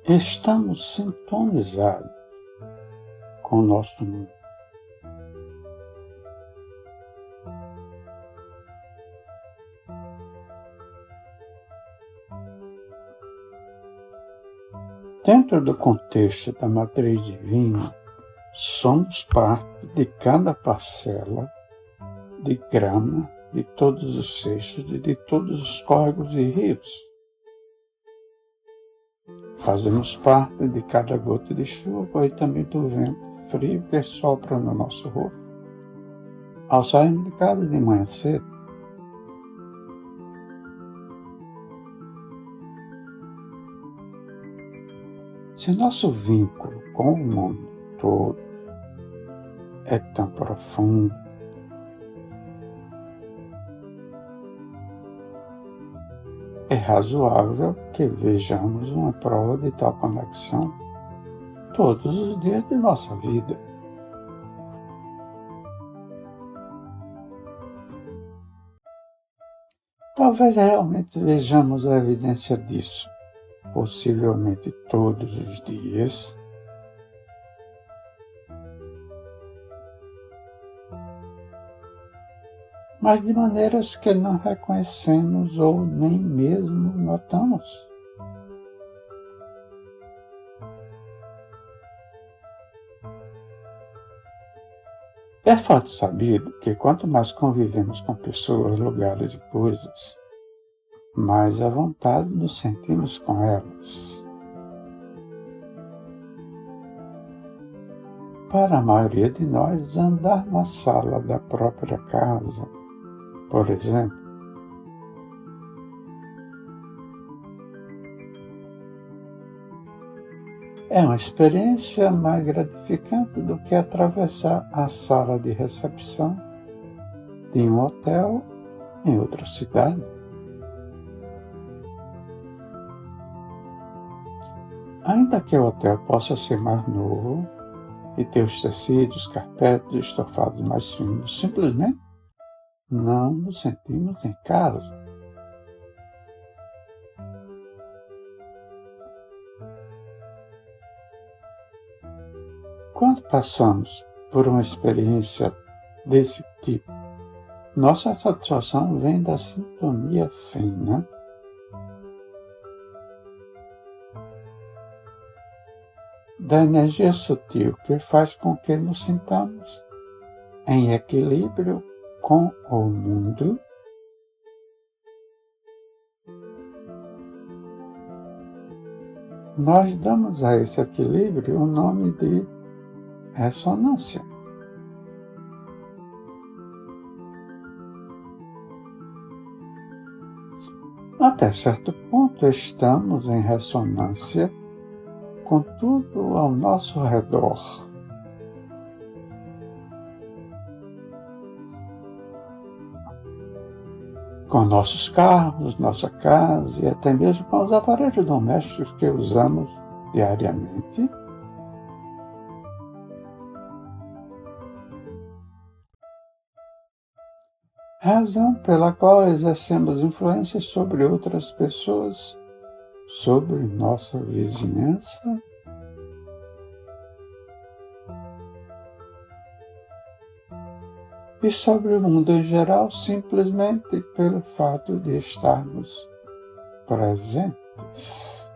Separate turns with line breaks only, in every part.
Estamos sintonizados com o nosso mundo. Dentro do contexto da matriz divina, somos parte de cada parcela de grama de todos os seixos e de todos os córregos e rios. Fazemos parte de cada gota de chuva e também do vento frio que sopra no nosso rosto. Ao sairmos de casa de manhã cedo, se nosso vínculo com o mundo todo é tão profundo, é razoável que vejamos uma prova de tal conexão todos os dias de nossa vida. Talvez realmente vejamos a evidência disso, possivelmente todos os dias, mas de maneiras que não reconhecemos ou nem mesmo notamos. É fato sabido que quanto mais convivemos com pessoas, lugares e coisas, mais à vontade nos sentimos com elas. Para a maioria de nós, andar na sala da própria casa, por exemplo, é uma experiência mais gratificante do que atravessar a sala de recepção de um hotel em outra cidade. Ainda que o hotel possa ser mais novo e ter os tecidos, carpetes e estofados mais finos, simplesmente não nos sentimos em casa. Quando passamos por uma experiência desse tipo, nossa satisfação vem da sintonia fina da energia sutil que faz com que nos sintamos em equilíbrio com o mundo nós damos a esse equilíbrio o nome de ressonância. Até certo ponto estamos em ressonância com tudo ao nosso redor. Com nossos carros, nossa casa e até mesmo com os aparelhos domésticos que usamos diariamente. Razão pela qual exercemos influência sobre outras pessoas, sobre nossa vizinhança, e sobre o mundo em geral, simplesmente pelo fato de estarmos presentes.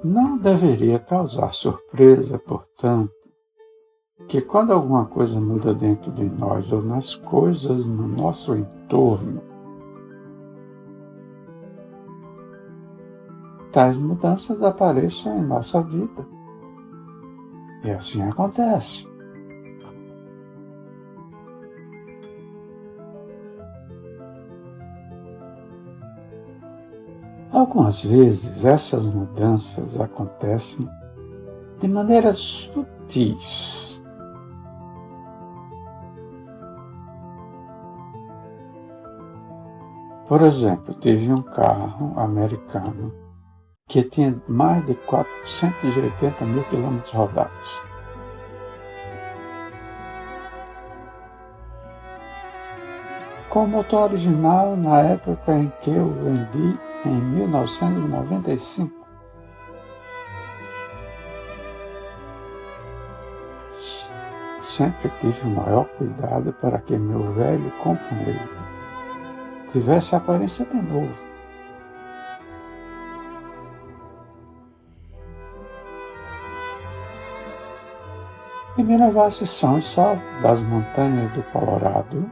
Não deveria causar surpresa, portanto, que quando alguma coisa muda dentro de nós ou nas coisas no nosso entorno, tais mudanças apareçam em nossa vida. E assim acontece. Algumas vezes essas mudanças acontecem de maneiras sutis. Por exemplo, tive um carro americano que tinha mais de 480 mil quilômetros rodados. com o motor original na época em que eu vendi em 1995. Sempre tive o maior cuidado para que meu velho companheiro tivesse a aparência de novo. E me levasse são e salvo das montanhas do Colorado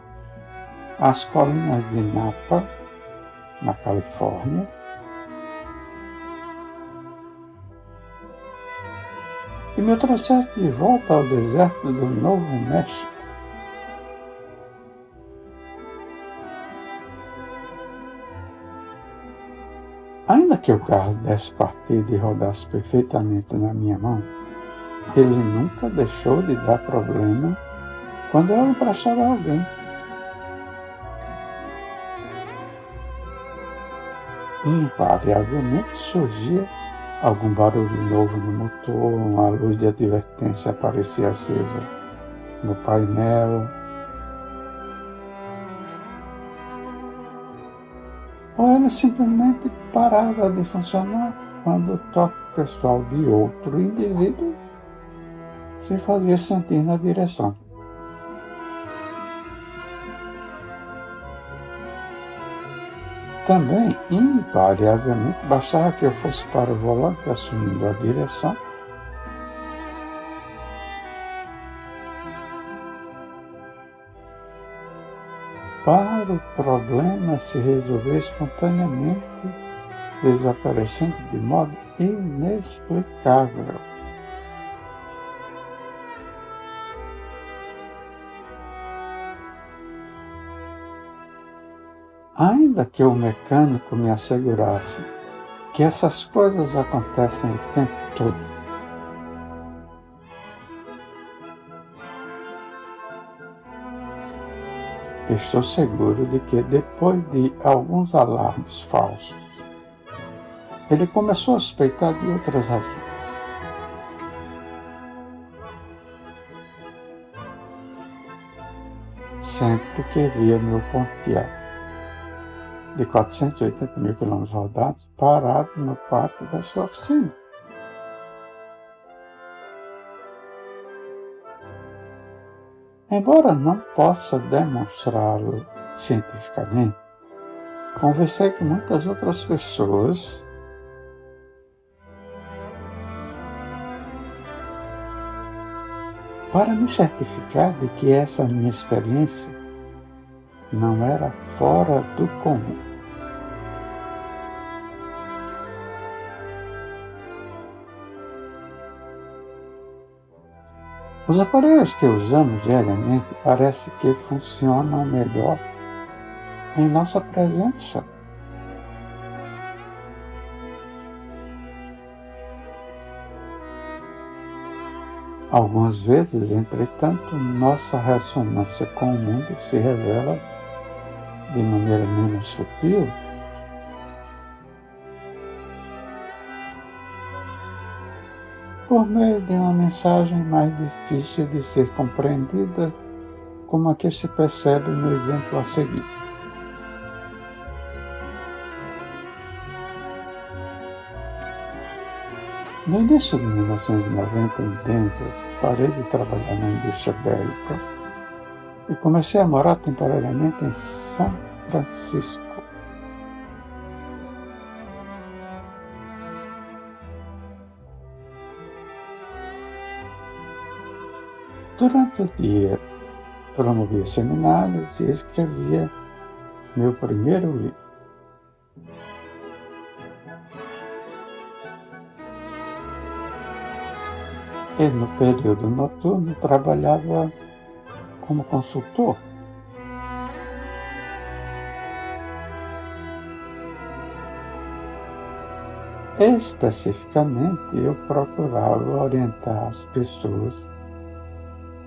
às colinas de Napa, na Califórnia, e me trouxesse de volta ao deserto do Novo México. Ainda que o carro desse partida e rodasse perfeitamente na minha mão, ele nunca deixou de dar problema quando eu emprestava a alguém. Invariavelmente surgia algum barulho novo no motor, uma luz de advertência aparecia acesa no painel, ou ele simplesmente parava de funcionar quando o toque pessoal de outro indivíduo se fazia sentir na direção. Também, invariavelmente, bastava que eu fosse para o volante assumindo a direção para o problema se resolver espontaneamente, desaparecendo de modo inexplicável. Ainda que o mecânico me assegurasse que essas coisas acontecem o tempo todo, estou seguro de que depois de alguns alarmes falsos, ele começou a suspeitar de outras razões. Sempre que via meu Pontiac de 480 mil quilômetros rodados parado no pátio da sua oficina. Embora não possa demonstrá-lo cientificamente, conversei com muitas outras pessoas para me certificar de que essa minha experiência não era fora do comum. Os aparelhos que usamos diariamente parece que funcionam melhor em nossa presença. Algumas vezes, entretanto, nossa ressonância com o mundo se revela de maneira menos sutil, por meio de uma mensagem mais difícil de ser compreendida, como a que se percebe no exemplo a seguir. No início de 1990, em Denver, parei de trabalhar na indústria bélica e comecei a morar temporariamente em São Francisco. Durante o dia, promovia seminários e escrevia meu primeiro livro. E no período noturno trabalhava como consultor. Especificamente, eu procurava orientar as pessoas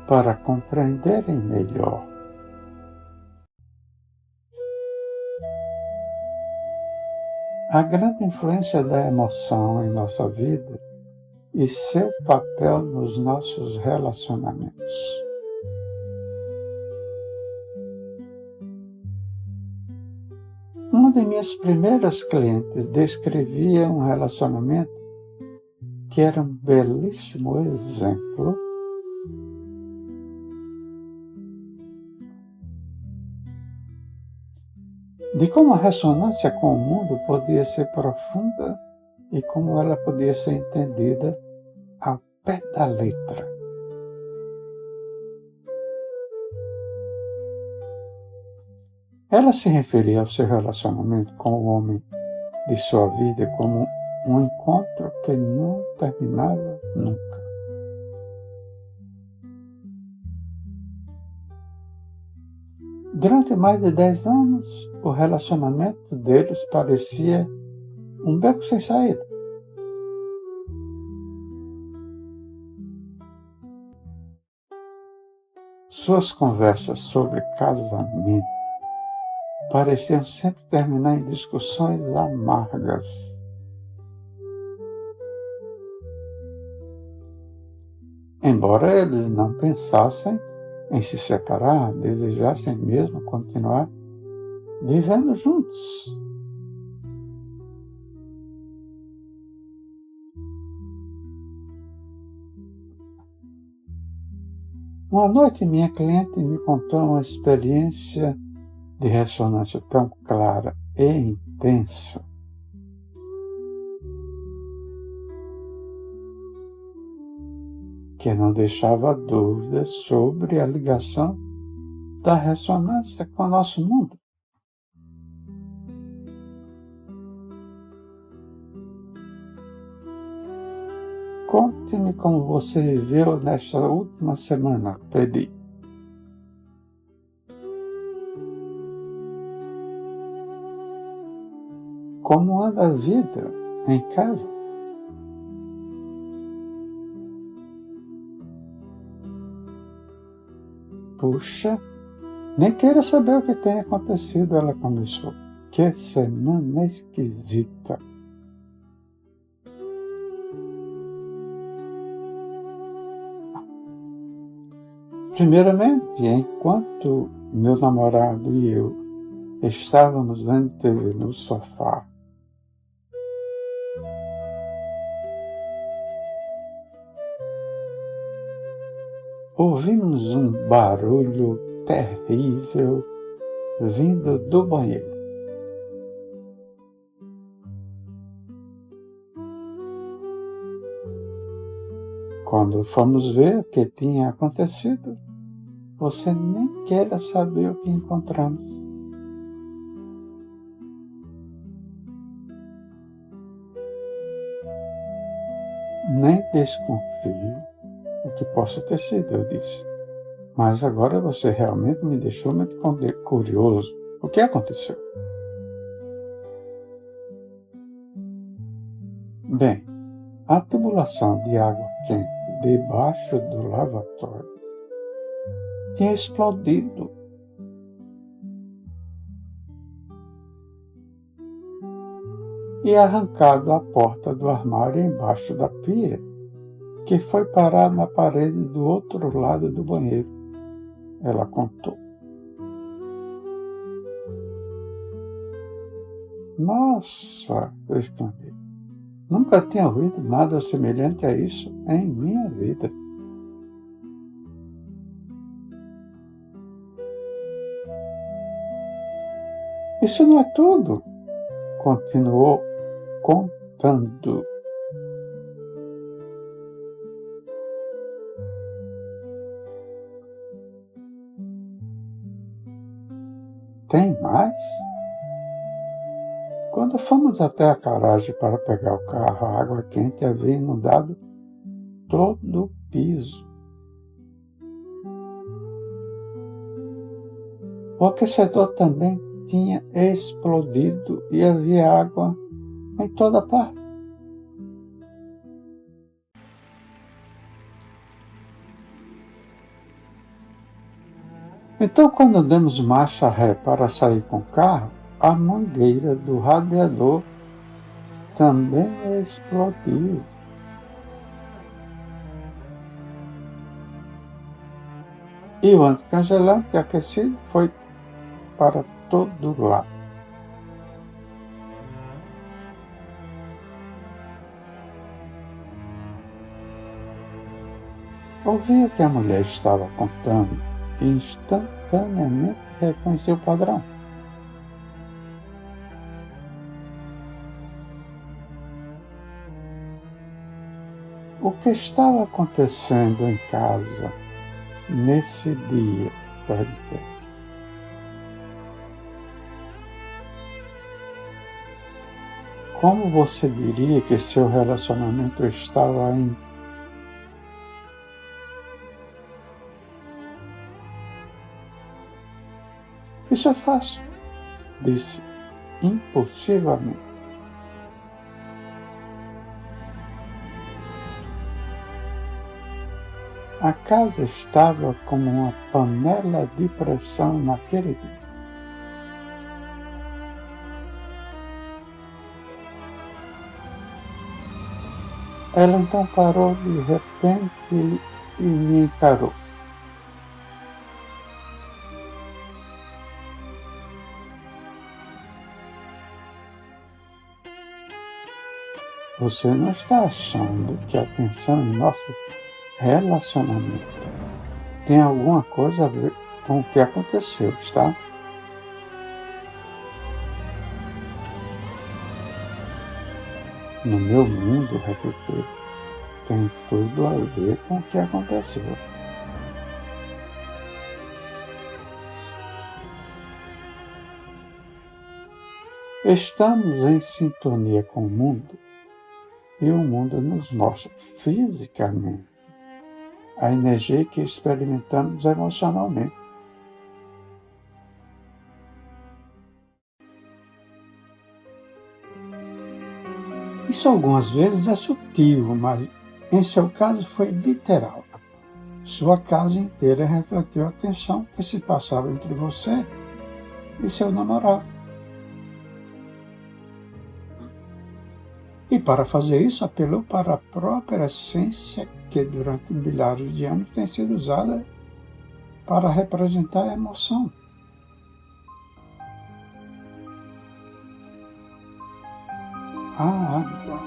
para compreenderem melhor a grande influência da emoção em nossa vida e seu papel nos nossos relacionamentos. Uma de minhas primeiras clientes descrevia um relacionamento que era um belíssimo exemplo de como a ressonância com o mundo podia ser profunda e como ela podia ser entendida ao pé da letra. Ela se referia ao seu relacionamento com o homem de sua vida como um encontro que não terminava nunca. Durante mais de 10 anos, o relacionamento deles parecia um beco sem saída. Suas conversas sobre casamento pareciam sempre terminar em discussões amargas. Embora eles não pensassem em se separar, desejassem mesmo continuar vivendo juntos. Uma noite, minha cliente me contou uma experiência de ressonância tão clara e intensa que não deixava dúvidas sobre a ligação da ressonância com o nosso mundo. Conte-me como você viveu nesta última semana, pedi. Como anda a vida em casa? Puxa, nem queira saber o que tem acontecido, ela começou. Que semana esquisita. Primeiramente, enquanto meu namorado e eu estávamos vendo TV no sofá, ouvimos um barulho terrível vindo do banheiro. Quando fomos ver o que tinha acontecido, você nem queira saber o que encontramos. Nem desconfio o que possa ter sido, eu disse. Mas agora você realmente me deixou muito curioso. O que aconteceu? Bem, a tubulação de água quente debaixo do lavatório tinha explodido. E arrancado a porta do armário embaixo da pia, que foi parar na parede do outro lado do banheiro. Ela contou. Nossa, eu exclamei. Nunca tinha ouvido nada semelhante a isso em minha vida. Isso não é tudo, continuou contando. Tem mais? Quando fomos até a garagem para pegar o carro, a água quente havia inundado todo o piso. O aquecedor também tinha explodido e havia água em toda parte. Então, quando demos marcha ré para sair com o carro, a mangueira do radiador também explodiu. E o anticongelante aquecido foi para todo lado. Ouvi o que a mulher estava contando e instantaneamente reconheci o padrão. O que estava acontecendo em casa nesse dia? Perguntei. Como você diria que seu relacionamento estava indo? Isso é fácil, disse impulsivamente. A casa estava como uma panela de pressão naquele dia. Ela então parou de repente e me encarou. Você não está achando que a tensão em nosso relacionamento tem alguma coisa a ver com o que aconteceu, está? No meu mundo, repeti, tem tudo a ver com o que aconteceu. Estamos em sintonia com o mundo e o mundo nos mostra fisicamente a energia que experimentamos emocionalmente. Isso algumas vezes é sutil, mas em seu caso foi literal. Sua casa inteira refletiu a tensão que se passava entre você e seu namorado. E para fazer isso, apelou para a própria essência que durante milhares de anos tem sido usada para representar a emoção. A água.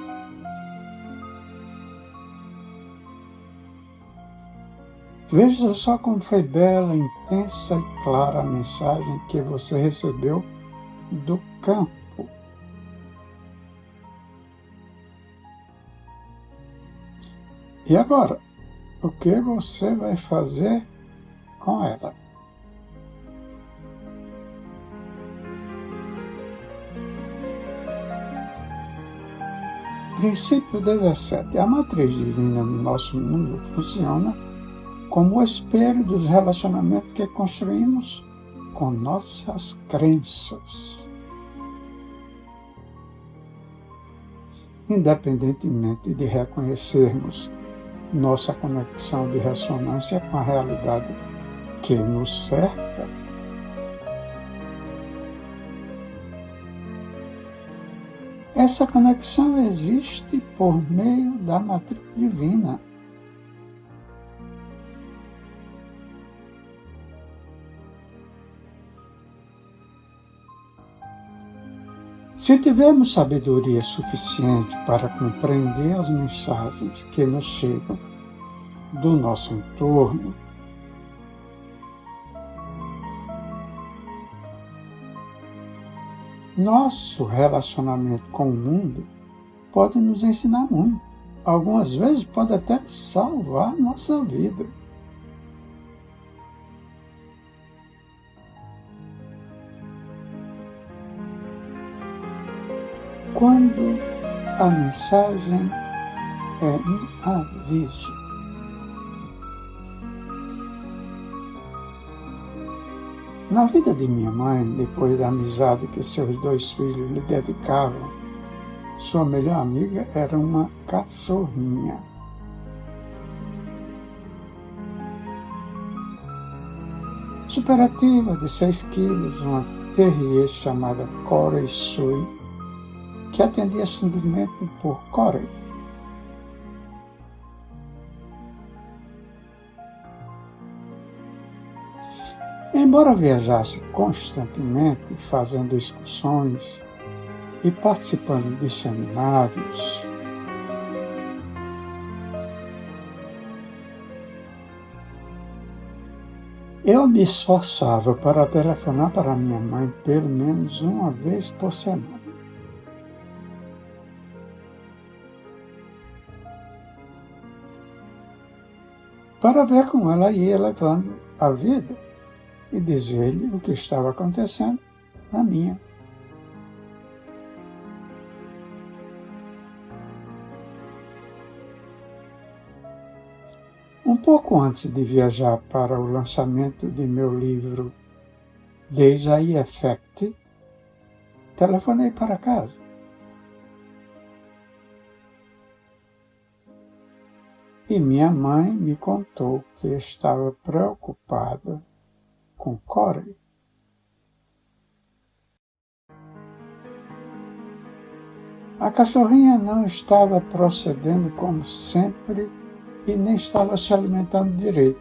Veja só como foi bela, intensa e clara a mensagem que você recebeu do campo. E agora, o que você vai fazer com ela? Princípio 17. A matriz divina no nosso mundo funciona como o espelho dos relacionamentos que construímos com nossas crenças. Independentemente de reconhecermos nossa conexão de ressonância com a realidade que nos cerca, essa conexão existe por meio da matriz divina. Se tivermos sabedoria suficiente para compreender as mensagens que nos chegam do nosso entorno, nosso relacionamento com o mundo pode nos ensinar muito. Algumas vezes pode até salvar nossa vida. Quando a mensagem é um aviso. Na vida de minha mãe, depois da amizade que seus 2 filhos lhe dedicavam, sua melhor amiga era uma cachorrinha. Superativa de 6 quilos, uma terrier chamada Corey Sui, que atendia simplesmente por Corey. Embora viajasse constantemente, fazendo excursões e participando de seminários, Eu me esforçava para telefonar para minha mãe pelo menos uma vez por semana. Para ver como ela ia levando a vida e dizer-lhe o que estava acontecendo na minha. Um pouco antes de viajar para o lançamento de meu livro Daisy Effect, telefonei para casa. E minha mãe me contou que estava preocupada com Corey. A cachorrinha não estava procedendo como sempre e nem estava se alimentando direito.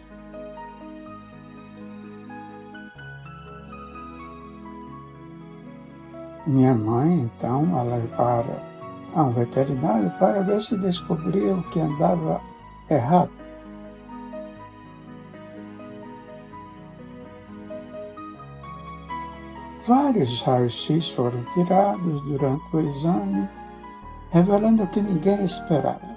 Minha mãe, então, a levara a um veterinário para ver se descobria o que andava errado. Vários raios-x foram tirados durante o exame, revelando o que ninguém esperava.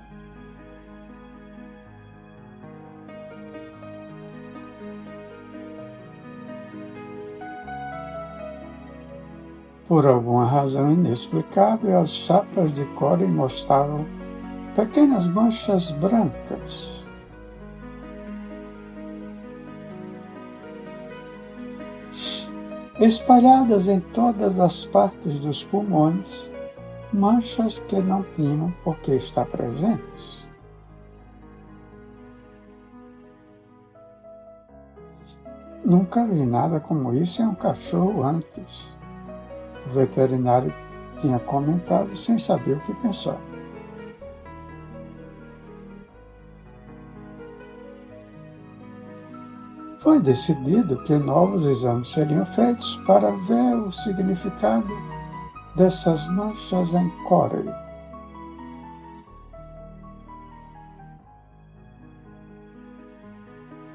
Por alguma razão inexplicável, as chapas de Corey mostravam pequenas manchas brancas. Espalhadas em todas as partes dos pulmões, manchas que não tinham por que estar presentes. Nunca vi nada como isso em um cachorro antes. O veterinário tinha comentado sem saber o que pensar. Foi decidido que novos exames seriam feitos para ver o significado dessas manchas em Corey.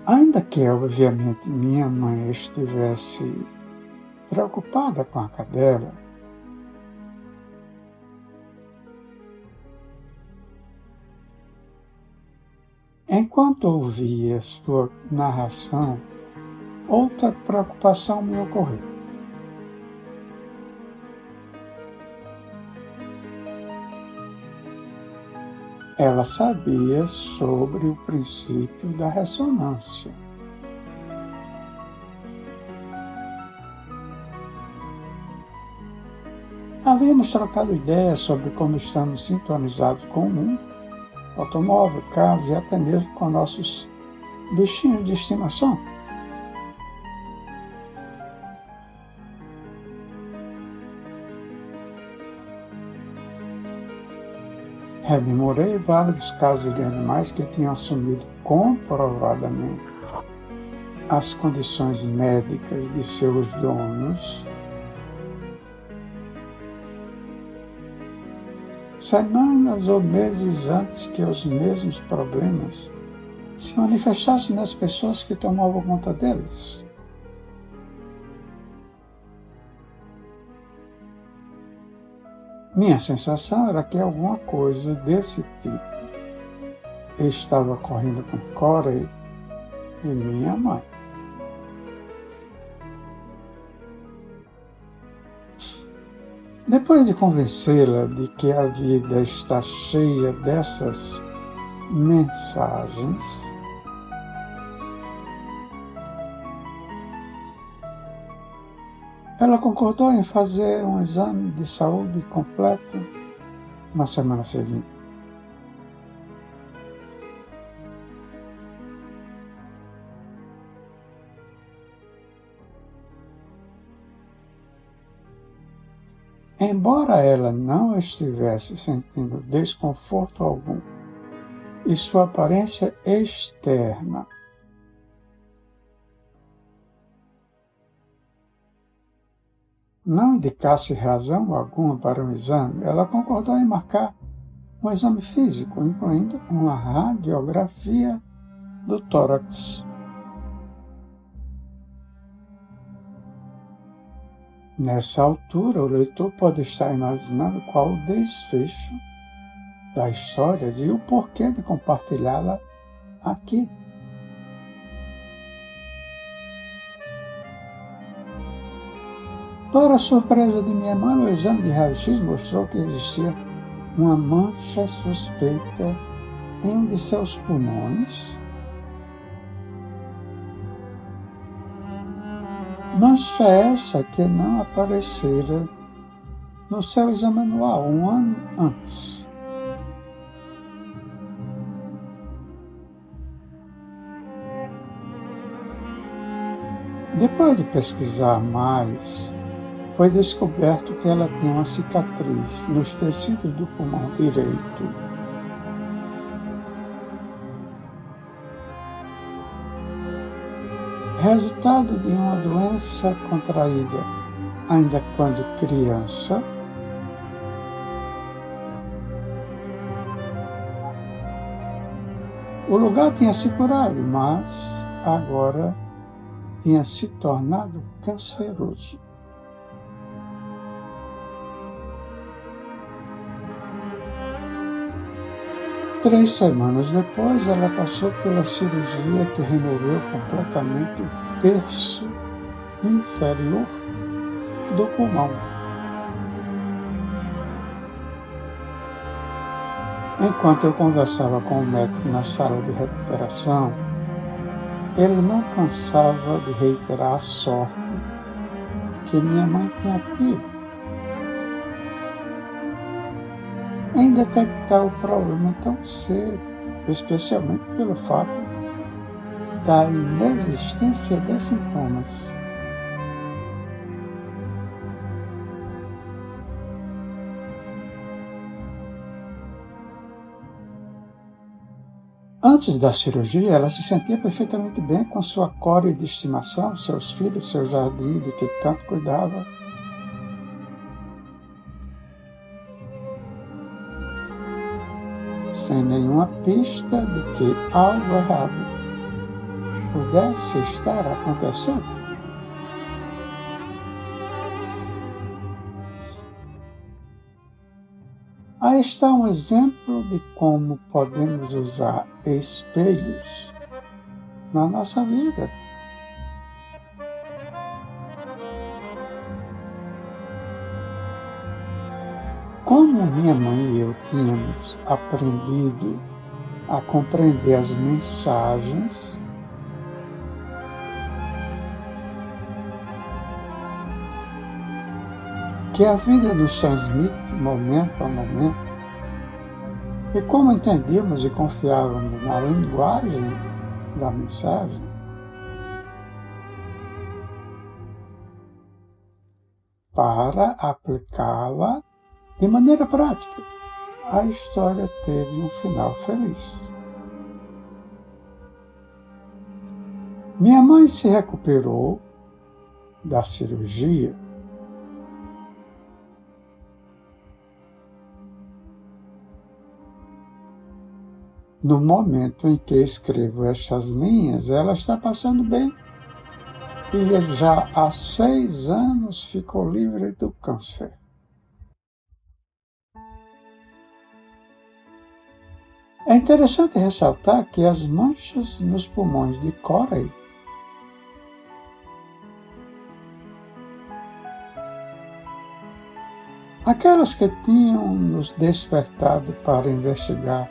Ainda que, obviamente, minha mãe estivesse preocupada com a cadela, enquanto ouvia sua narração, outra preocupação me ocorreu. Ela sabia sobre o princípio da ressonância. Havíamos trocado ideias sobre como estamos sintonizados com o mundo, automóvel, casa e até mesmo com nossos bichinhos de estimação. Rememorei vários casos de animais que tinham assumido comprovadamente as condições médicas de seus donos semanas ou meses antes que os mesmos problemas se manifestassem nas pessoas que tomavam conta deles. Minha sensação era que alguma coisa desse tipo estava ocorrendo com Corey e minha mãe. Depois de convencê-la de que a vida está cheia dessas mensagens, ela concordou em fazer um exame de saúde completo na semana seguinte. Embora ela não estivesse sentindo desconforto algum e sua aparência externa não indicasse razão alguma para um exame, ela concordou em marcar um exame físico, incluindo uma radiografia do tórax. Nessa altura, o leitor pode estar imaginando qual o desfecho da história e o porquê de compartilhá-la aqui. Para a surpresa de minha mãe, o exame de raio-x mostrou que existia uma mancha suspeita em um de seus pulmões. Mancha essa que não aparecera no seu exame anual um ano antes. Depois de pesquisar mais, foi descoberto que ela tinha uma cicatriz nos tecidos do pulmão direito. Resultado de uma doença contraída ainda quando criança. O lugar tinha se curado, mas agora tinha se tornado canceroso. Três semanas depois, ela passou pela cirurgia que removeu completamente o terço inferior do pulmão. Enquanto eu conversava com o médico na sala de recuperação, ele não cansava de reiterar a sorte que minha mãe tinha tido em detectar o problema tão cedo, especialmente pelo fato da inexistência de sintomas. Antes da cirurgia, ela se sentia perfeitamente bem com sua core de estimação, seus filhos, seu jardim de que tanto cuidava. Sem nenhuma pista de que algo errado pudesse estar acontecendo. Aí está um exemplo de como podemos usar espelhos na nossa vida. Como minha mãe e eu tínhamos aprendido a compreender as mensagens que a vida nos transmite momento a momento, e como entendíamos e confiávamos na linguagem da mensagem, para aplicá-la de maneira prática, a história teve um final feliz. Minha mãe se recuperou da cirurgia no momento em que escrevo estas linhas. Ela está passando bem e já há 6 anos ficou livre do câncer. É interessante ressaltar que as manchas nos pulmões de Corey aquelas que tinham nos despertado para investigar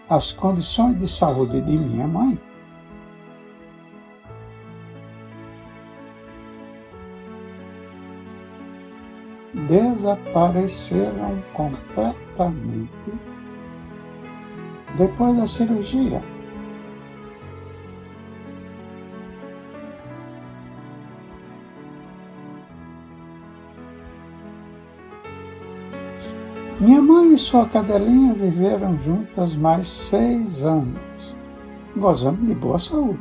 as condições de saúde de minha mãe, desapareceram completamente depois da cirurgia. Minha mãe e sua cadelinha viveram juntas mais 6 anos, gozando de boa saúde.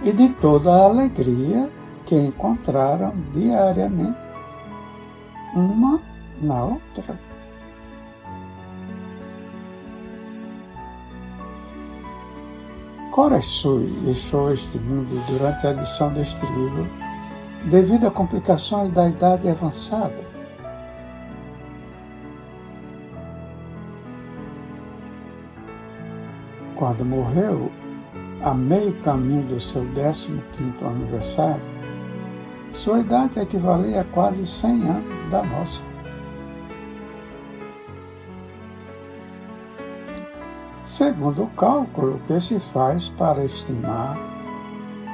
E de toda a alegria que encontraram diariamente uma na outra. Koresu deixou este mundo durante a edição deste livro devido a complicações da idade avançada. Quando morreu, a meio caminho do seu 15º aniversário, sua idade equivalia a quase 100 anos da nossa. Segundo o cálculo que se faz para estimar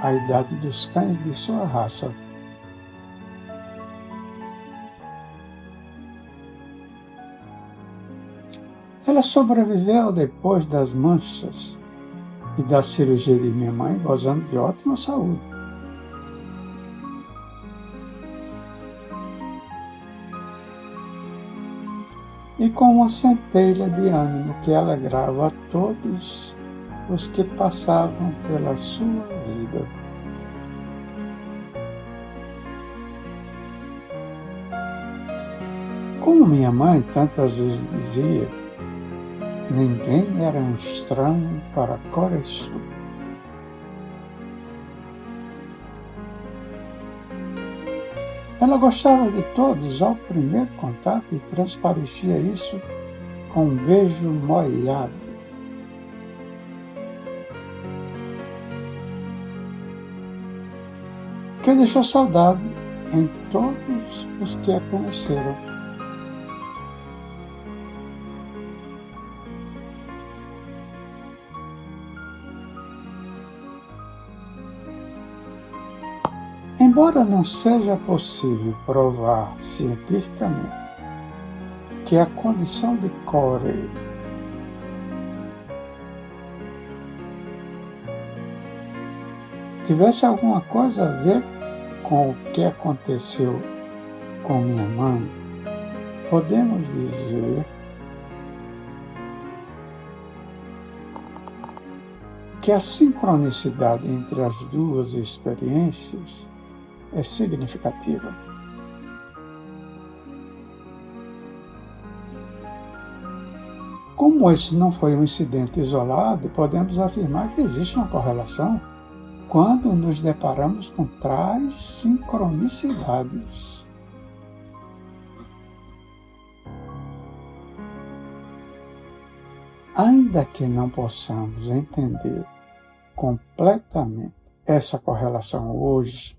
a idade dos cães de sua raça. Ela sobreviveu depois das manchas e da cirurgia de minha mãe, gozando de ótima saúde. E com uma centelha de ânimo que alegrava a todos os que passavam pela sua vida. Como minha mãe tantas vezes dizia, ninguém era um estranho para Koresu. Ela gostava de todos ao primeiro contato e transparecia isso com um beijo molhado. Que deixou saudade em todos os que a conheceram. Embora não seja possível provar cientificamente que a condição de Corey tivesse alguma coisa a ver com o que aconteceu com minha mãe, podemos dizer que a sincronicidade entre as duas experiências é significativa. Como esse não foi um incidente isolado, podemos afirmar que existe uma correlação quando nos deparamos com tais sincronicidades. Ainda que não possamos entender completamente essa correlação hoje,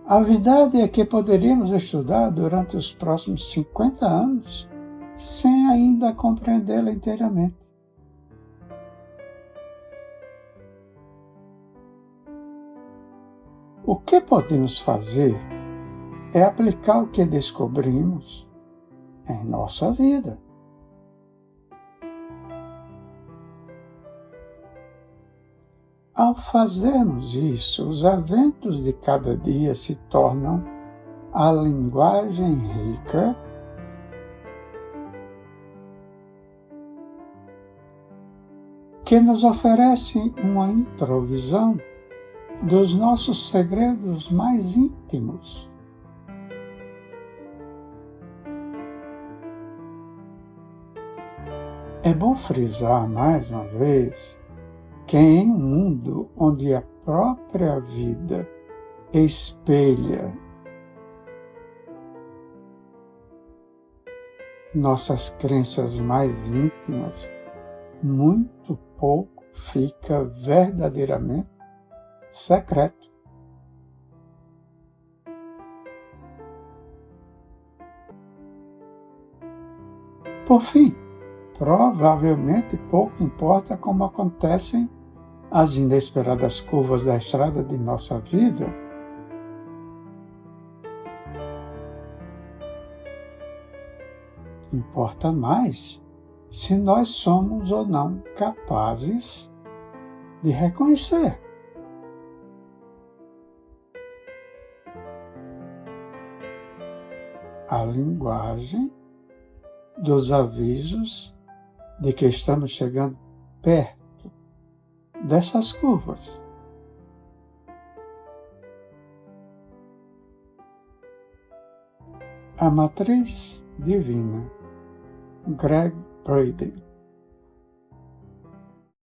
a verdade é que poderíamos estudar durante os próximos 50 anos sem ainda compreendê-la inteiramente. O que podemos fazer é aplicar o que descobrimos em nossa vida. Ao fazermos isso, os eventos de cada dia se tornam a linguagem rica que nos oferece uma introvisão dos nossos segredos mais íntimos. É bom frisar mais uma vez que em um mundo onde a própria vida espelha nossas crenças mais íntimas, muito pouco fica verdadeiramente secreto. Por fim, provavelmente pouco importa como acontecem as inesperadas curvas da estrada de nossa vida. Importa mais se nós somos ou não capazes de reconhecer. A linguagem dos avisos de que estamos chegando perto dessas curvas. A matriz divina Greg Braden.